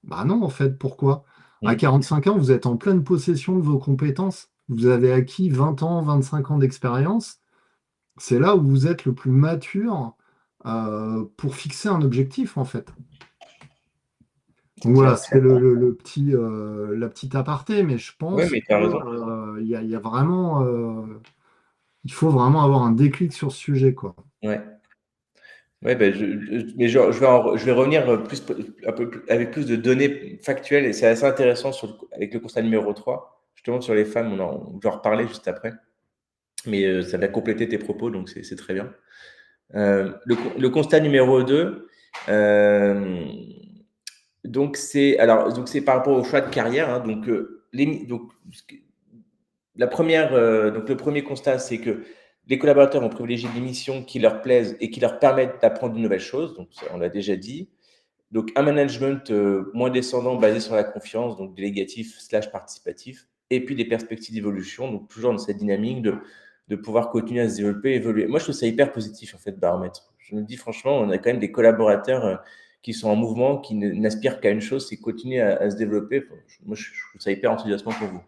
Bah non, en fait, pourquoi? À Mmh. 45 ans, vous êtes en pleine possession de vos compétences. Vous avez acquis 20 ans, 25 ans d'expérience. C'est là où vous êtes le plus mature pour fixer un objectif, en fait. C'est Donc voilà, clair. c'était la petite aparté, mais je Oui, pense mais tu que, as raison. il y a vraiment, il faut vraiment avoir un déclic sur ce sujet, quoi. Ouais. Ouais, ben mais je vais revenir un peu avec plus de données factuelles et c'est assez intéressant avec le constat numéro 3 justement sur les femmes, je vais en reparler juste après, mais ça va compléter tes propos, donc c'est très bien. Le constat numéro 2, Donc, c'est par rapport au choix de carrière. Hein, donc, le premier constat, c'est que les collaborateurs vont privilégier des missions qui leur plaisent et qui leur permettent d'apprendre de nouvelles choses. Donc, ça, on l'a déjà dit. Donc, un management moins descendant basé sur la confiance, donc délégatif/participatif, et puis des perspectives d'évolution, donc toujours dans cette dynamique de pouvoir continuer à se développer, évoluer. Moi, je trouve ça hyper positif, en fait, Baromètre. Je me dis, franchement, on a quand même des collaborateurs qui sont en mouvement, qui n'aspirent qu'à une chose, c'est continuer à se développer. Moi, je trouve ça hyper enthousiasmant pour vous.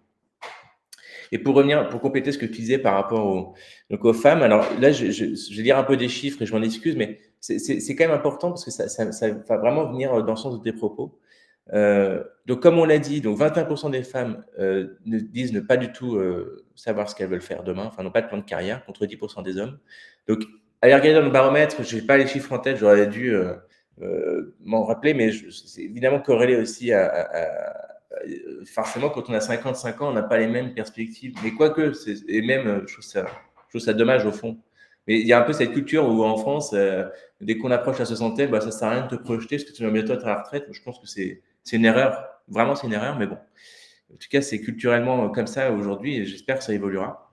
Et pour compléter ce que tu disais par rapport aux femmes, alors là, je vais lire un peu des chiffres et je m'en excuse, mais c'est quand même important parce que ça va vraiment venir dans le sens de tes propos. Donc, comme on l'a dit, donc 21% des femmes disent ne pas du tout savoir ce qu'elles veulent faire demain, enfin, n'ont pas de plan de carrière, contre 10% des hommes. Donc, allez regarder dans le baromètre, je n'ai pas les chiffres en tête, j'aurais dû m'en rappeler, mais c'est évidemment corrélé aussi forcément, quand on a 55 ans, on n'a pas les mêmes perspectives. Mais quoique, et même, je trouve ça dommage au fond. Mais il y a un peu cette culture où en France, dès qu'on approche la soixantaine, bah, ça ne sert à rien de te projeter parce que tu vas bientôt être à la retraite. Je pense que c'est une erreur. Vraiment, c'est une erreur, mais bon. En tout cas, c'est culturellement comme ça aujourd'hui et j'espère que ça évoluera.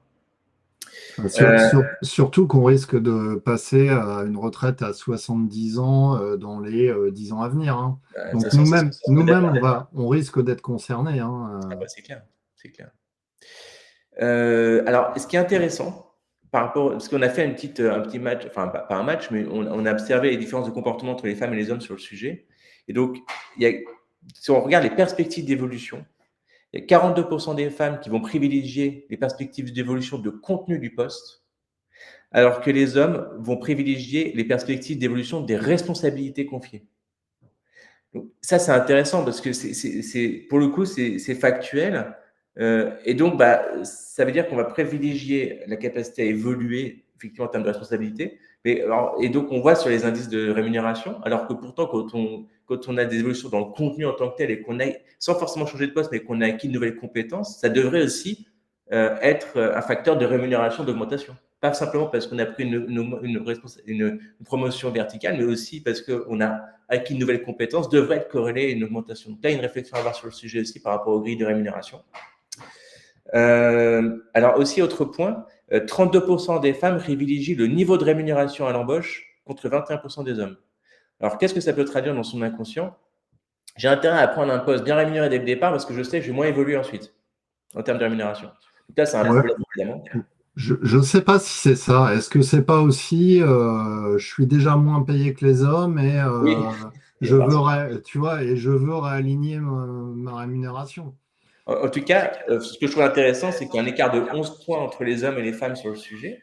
Surtout qu'on risque de passer à une retraite à 70 ans dans les 10 ans à venir. Hein. De toute Donc façon, c'est ce que ça se modèle. on risque d'être concernés. Hein. Ah bah, c'est clair. C'est clair. Alors, ce qui est intéressant, parce qu'on a fait un petit match, enfin pas un match, mais on a observé les différences de comportement entre les femmes et les hommes sur le sujet. Et donc, si on regarde les perspectives d'évolution, il y a 42% des femmes qui vont privilégier les perspectives d'évolution de contenu du poste, alors que les hommes vont privilégier les perspectives d'évolution des responsabilités confiées. Donc, ça, c'est intéressant parce que pour le coup, c'est factuel. Et donc, bah, ça veut dire qu'on va privilégier la capacité à évoluer effectivement en termes de responsabilité. Et donc, on voit sur les indices de rémunération, alors que pourtant, quand on a des évolutions dans le contenu en tant que tel et qu'on a, sans forcément changer de poste, mais qu'on a acquis de nouvelles compétences, ça devrait aussi être un facteur de rémunération, d'augmentation. Pas simplement parce qu'on a pris une promotion verticale, mais aussi parce qu'on a acquis de nouvelles compétences, devrait être corrélé à une augmentation. Donc là, il y a une réflexion à avoir sur le sujet aussi par rapport aux grilles de rémunération. Alors aussi, autre point, 32% des femmes privilégient le niveau de rémunération à l'embauche contre 21% des hommes. Alors, qu'est-ce que ça peut traduire dans son inconscient? J'ai intérêt à prendre un poste bien rémunéré dès le départ parce que je sais que je vais moins évoluer ensuite en termes de rémunération. Donc là, c'est un problème, évidemment. Je ne sais pas si c'est ça. Est-ce que c'est pas aussi, je suis déjà moins payé que les hommes et Oui, tu vois, et je veux réaligner ma rémunération. En tout cas, ce que je trouve intéressant, c'est qu'il y a un écart de 11 points entre les hommes et les femmes sur le sujet.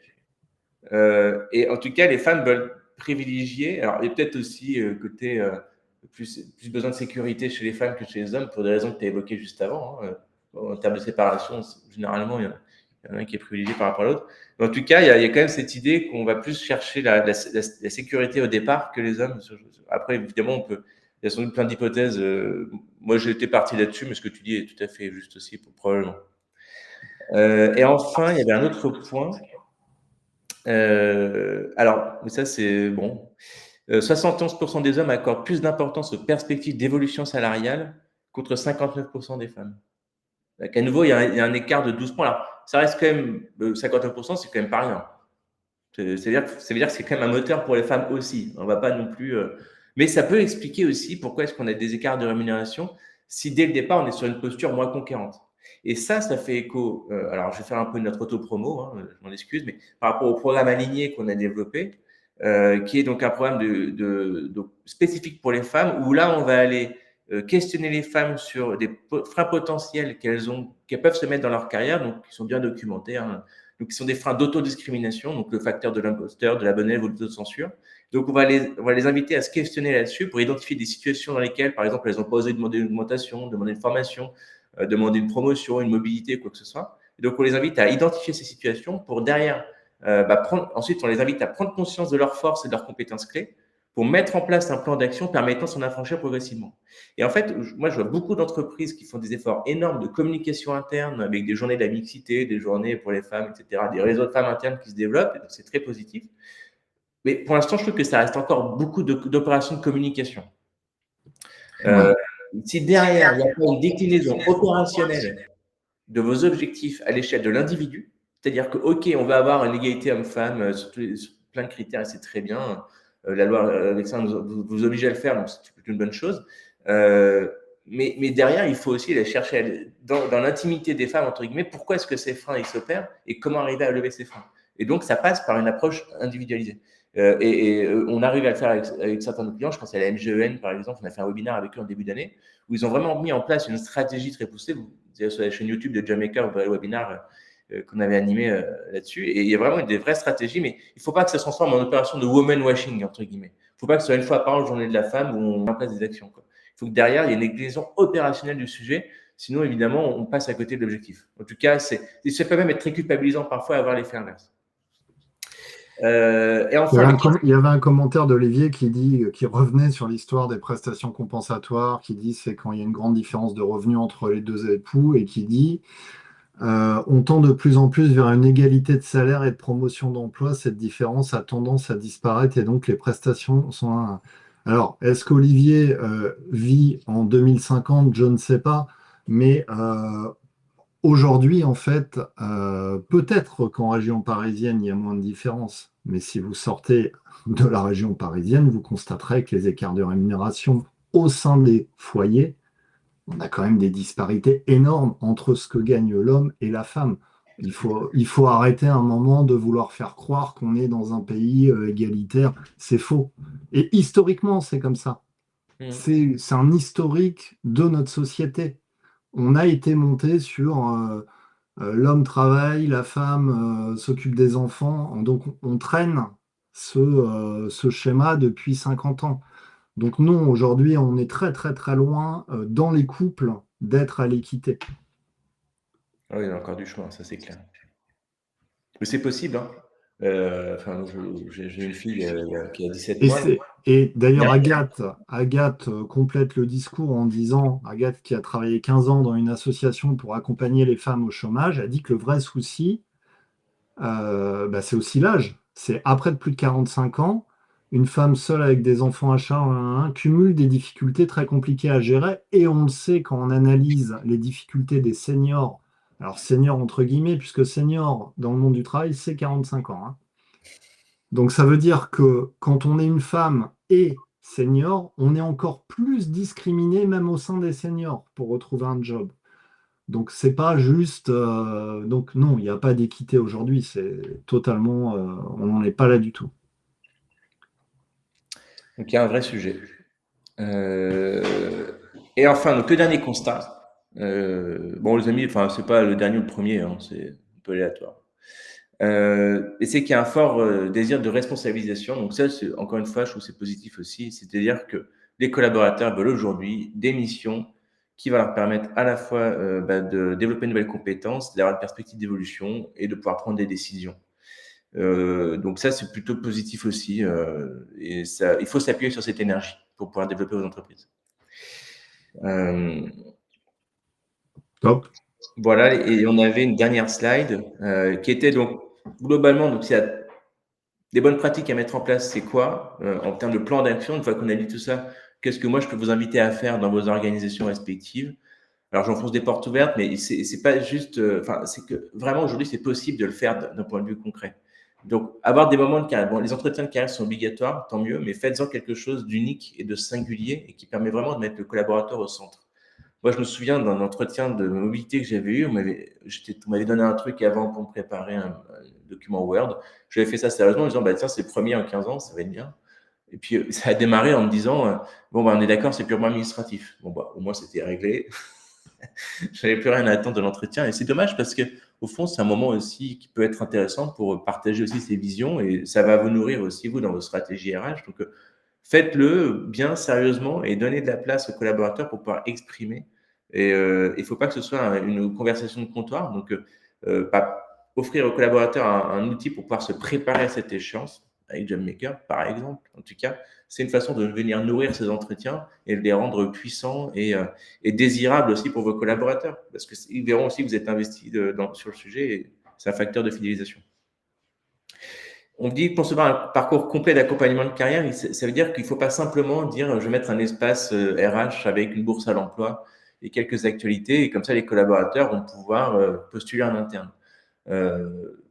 Et en tout cas, les femmes veulent privilégier. Alors, il y a peut-être aussi côté plus besoin de sécurité chez les femmes que chez les hommes pour des raisons que tu as évoquées juste avant. Hein. En termes de séparation, généralement, il y en a un qui est privilégié par rapport à l'autre. Mais en tout cas, il y a quand même cette idée qu'on va plus chercher la sécurité au départ que les hommes. Après, évidemment, il y a sans doute plein d'hypothèses. Moi, j'ai été parti là-dessus, mais ce que tu dis est tout à fait juste aussi, probablement. Et enfin, il y avait un autre point. Alors, ça, c'est bon. 71% des hommes accordent plus d'importance aux perspectives d'évolution salariale contre 59% des femmes. Donc, à nouveau, il y a un écart de 12 points. Alors, ça reste quand même 51%, c'est quand même pas rien. Ça veut dire que c'est quand même un moteur pour les femmes aussi. On va pas non plus. Mais ça peut expliquer aussi pourquoi est-ce qu'on a des écarts de rémunération si dès le départ on est sur une posture moins conquérante. Et ça fait écho. Alors, je vais faire un peu notre auto-promo, hein, je m'en excuse, mais par rapport au programme aligné qu'on a développé, qui est donc un programme spécifique pour les femmes, où là, on va aller questionner les femmes sur des freins potentiels qu'elles peuvent se mettre dans leur carrière, donc qui sont bien documentés, hein, donc qui sont des freins d'autodiscrimination, donc le facteur de l'imposteur, de la bonne élève ou de l'autocensure. Donc, on va les inviter à se questionner là-dessus pour identifier des situations dans lesquelles, par exemple, elles ont pas osé demander une augmentation, demander une formation, demander une promotion, une mobilité, quoi que ce soit. Et donc, on les invite à identifier ces situations pour derrière, ensuite, on les invite à prendre conscience de leurs forces et de leurs compétences clés pour mettre en place un plan d'action permettant s'en affranchir progressivement. Et en fait, moi, je vois beaucoup d'entreprises qui font des efforts énormes de communication interne avec des journées de la mixité, des journées pour les femmes, etc., des réseaux de femmes internes qui se développent, et donc c'est très positif. Mais pour l'instant, je trouve que ça reste encore beaucoup d'opérations de communication. Ouais. si derrière, il n'y a pas une déclinaison opérationnelle de vos objectifs à l'échelle de l'individu, c'est-à-dire que, OK, on va avoir une égalité homme-femme sur plein de critères et c'est très bien. La loi Alexandre vous oblige à le faire, donc c'est plutôt une bonne chose. Mais derrière, il faut aussi aller chercher dans l'intimité des femmes, entre guillemets, pourquoi est-ce que ces freins ils s'opèrent et comment arriver à lever ces freins. Et donc, ça passe par une approche individualisée. On arrive à le faire avec certains de nos clients. Je pense à la MGEN, par exemple. On a fait un webinaire avec eux en début d'année où ils ont vraiment mis en place une stratégie très poussée. Vous avez sur la chaîne YouTube de Jamaica, vous verrez le webinaire qu'on avait animé là-dessus. Et il y a vraiment des vraies stratégies, mais il ne faut pas que ça se transforme en opération de woman washing, entre guillemets. Il ne faut pas que ce soit une fois par an, journée de la femme, où on met en place des actions, quoi. Il faut que derrière, il y ait une déclinaison opérationnelle du sujet. Sinon, évidemment, on passe à côté de l'objectif. En tout cas, ça peut même être très culpabilisant parfois à avoir l'effet inverse. Et enfin, il y avait un commentaire d'Olivier qui revenait sur l'histoire des prestations compensatoires, qui dit c'est quand il y a une grande différence de revenus entre les deux époux et qui dit on tend de plus en plus vers une égalité de salaire et de promotion d'emploi. Cette différence a tendance à disparaître et donc les prestations sont. Alors, est-ce qu'Olivier vit en 2050? Je ne sais pas, mais aujourd'hui, en fait, peut-être qu'en région parisienne, il y a moins de différence. Mais si vous sortez de la région parisienne, vous constaterez que les écarts de rémunération au sein des foyers, on a quand même des disparités énormes entre ce que gagne l'homme et la femme. Il faut arrêter un moment de vouloir faire croire qu'on est dans un pays égalitaire. C'est faux. Et historiquement, c'est comme ça. C'est un historique de notre société. On a été monté sur l'homme travaille, la femme s'occupe des enfants. Donc on traîne ce schéma depuis 50 ans. Donc non, aujourd'hui, on est très très très loin dans les couples d'être à l'équité. oui, il y a encore du chemin, ça c'est clair. Mais c'est possible, hein. J'ai une fille qui a 17 Et, mois. c'est- et d'ailleurs, Agathe complète le discours en disant, Agathe qui a travaillé 15 ans dans une association pour accompagner les femmes au chômage, a dit que le vrai souci, c'est aussi l'âge. C'est après de plus de 45 ans, une femme seule avec des enfants à charge cumule des difficultés très compliquées à gérer. Et on le sait quand on analyse les difficultés des seniors, alors seniors entre guillemets, puisque senior dans le monde du travail, c'est 45 ans, hein. Donc ça veut dire que quand on est une femme et senior, on est encore plus discriminé même au sein des seniors pour retrouver un job. Donc c'est pas juste. Donc non, il n'y a pas d'équité aujourd'hui. C'est totalement. On n'en est pas là du tout. Donc il y a un vrai sujet. Et enfin, donc le dernier constat. Bon, les amis, enfin, c'est pas le dernier ou le premier, hein, c'est un peu aléatoire. Et c'est qu'il y a un fort désir de responsabilisation. Donc ça, encore une fois, je trouve que c'est positif aussi. C'est-à-dire que les collaborateurs veulent aujourd'hui des missions qui vont leur permettre à la fois de développer de nouvelles compétences, d'avoir une perspective d'évolution et de pouvoir prendre des décisions. Donc ça, c'est plutôt positif aussi. Et ça, il faut s'appuyer sur cette énergie pour pouvoir développer vos entreprises. Top. Voilà, et on avait une dernière slide qui était donc globalement, donc il y a des bonnes pratiques à mettre en place, c'est quoi en termes de plan d'action? Une fois qu'on a dit tout ça, qu'est-ce que moi je peux vous inviter à faire dans vos organisations respectives? Alors j'enfonce des portes ouvertes, mais c'est pas juste. C'est que vraiment aujourd'hui c'est possible de le faire d'un point de vue concret. Donc avoir des moments de carrière. Bon, les entretiens de carrière sont obligatoires, tant mieux, mais faites-en quelque chose d'unique et de singulier et qui permet vraiment de mettre le collaborateur au centre. Moi, je me souviens d'un entretien de mobilité que j'avais eu. On m'avait donné un truc avant pour me préparer un document Word. J'avais fait ça sérieusement en disant, bah, tiens, c'est le premier en 15 ans, ça va être bien. Et puis, ça a démarré en me disant, bon, bah, on est d'accord, c'est purement administratif. Bon, bah, au moins, c'était réglé. Je n'avais plus rien à attendre de l'entretien. Et c'est dommage parce que, au fond, c'est un moment aussi qui peut être intéressant pour partager aussi ses visions et ça va vous nourrir aussi, vous, dans vos stratégies RH. Donc, faites-le bien sérieusement et donnez de la place aux collaborateurs pour pouvoir exprimer. Et il ne faut pas que ce soit une conversation de comptoir. Donc, offrir aux collaborateurs un outil pour pouvoir se préparer à cette échéance, avec JobMaker, par exemple. En tout cas, c'est une façon de venir nourrir ces entretiens et de les rendre puissants et désirables aussi pour vos collaborateurs. Parce qu'ils verront aussi que vous êtes investi sur le sujet et c'est un facteur de fidélisation. On dit concevoir un parcours complet d'accompagnement de carrière, ça veut dire qu'il ne faut pas simplement dire je vais mettre un espace RH avec une bourse à l'emploi et quelques actualités, et comme ça les collaborateurs vont pouvoir postuler en interne.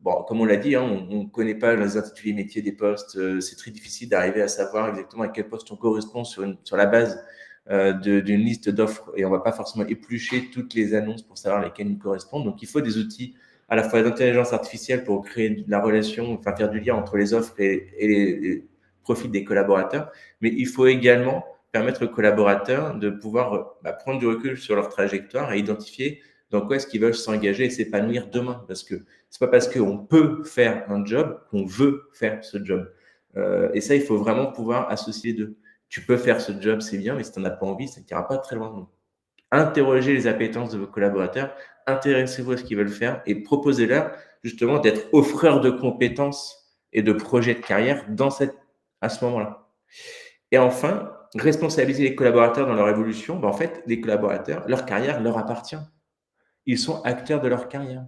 Bon, comme on l'a dit, hein, on ne connaît pas les intitulés métiers des postes. C'est très difficile d'arriver à savoir exactement à quel poste on correspond sur la base d'une liste d'offres. Et on ne va pas forcément éplucher toutes les annonces pour savoir lesquelles nous correspondent. Donc, il faut des outils à la fois d'intelligence artificielle pour créer de la relation, enfin faire du lien entre les offres et les profils des collaborateurs. Mais il faut également permettre aux collaborateurs de pouvoir prendre du recul sur leur trajectoire et identifier dans quoi est-ce qu'ils veulent s'engager et s'épanouir demain. Parce que c'est pas parce qu'on peut faire un job qu'on veut faire ce job. Et ça, il faut vraiment pouvoir associer les deux. Tu peux faire ce job, c'est bien, mais si tu n'en as pas envie, ça ne t'ira pas très loin. Interrogez les appétences de vos collaborateurs, intéressez-vous à ce qu'ils veulent faire et proposez-leur justement d'être offreurs de compétences et de projets de carrière à ce moment-là. Et enfin, responsabiliser les collaborateurs dans leur évolution. En fait, les collaborateurs, leur carrière leur appartient. Ils sont acteurs de leur carrière.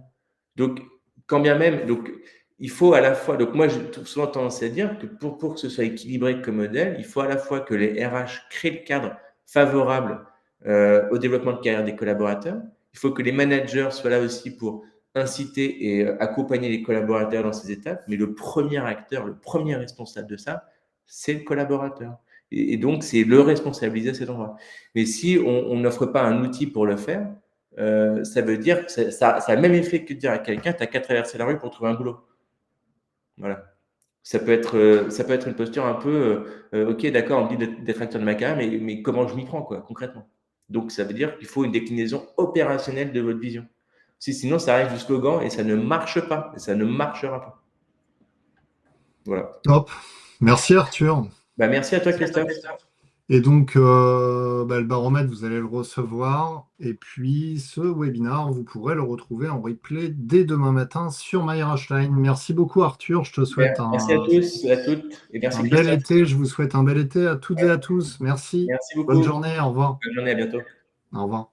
Donc, quand bien même, donc, il faut à la fois, donc moi j'ai souvent tendance à dire que pour que ce soit équilibré comme modèle, il faut à la fois que les RH créent le cadre favorable au développement de carrière des collaborateurs, il faut que les managers soient là aussi pour inciter et accompagner les collaborateurs dans ces étapes, mais le premier acteur, le premier responsable de ça, c'est le collaborateur. Et donc, c'est le responsabiliser à cet endroit. Mais si on n'offre pas un outil pour le faire, ça veut dire que ça a le même effet que de dire à quelqu'un, tu n'as qu'à traverser la rue pour trouver un boulot. Voilà. Ça peut être une posture un peu, ok, d'accord, on me dit d'être acteur de ma carrière, mais comment je m'y prends, quoi, concrètement? Donc, ça veut dire qu'il faut une déclinaison opérationnelle de votre vision. Sinon, ça reste du slogan et ça ne marche pas, et ça ne marchera pas. Voilà. Top. Merci Arthur. Merci à toi, Christophe. Et donc, le baromètre, vous allez le recevoir. Et puis, ce webinaire, vous pourrez le retrouver en replay dès demain matin sur MyRHline. Merci beaucoup, Arthur. Je te souhaite Merci à tous, à toutes, et merci un bel Christophe. été. Je vous souhaite un bel été à toutes et à tous. Merci. Merci Bonne beaucoup. journée. Au revoir. Bonne journée, à bientôt. Au revoir.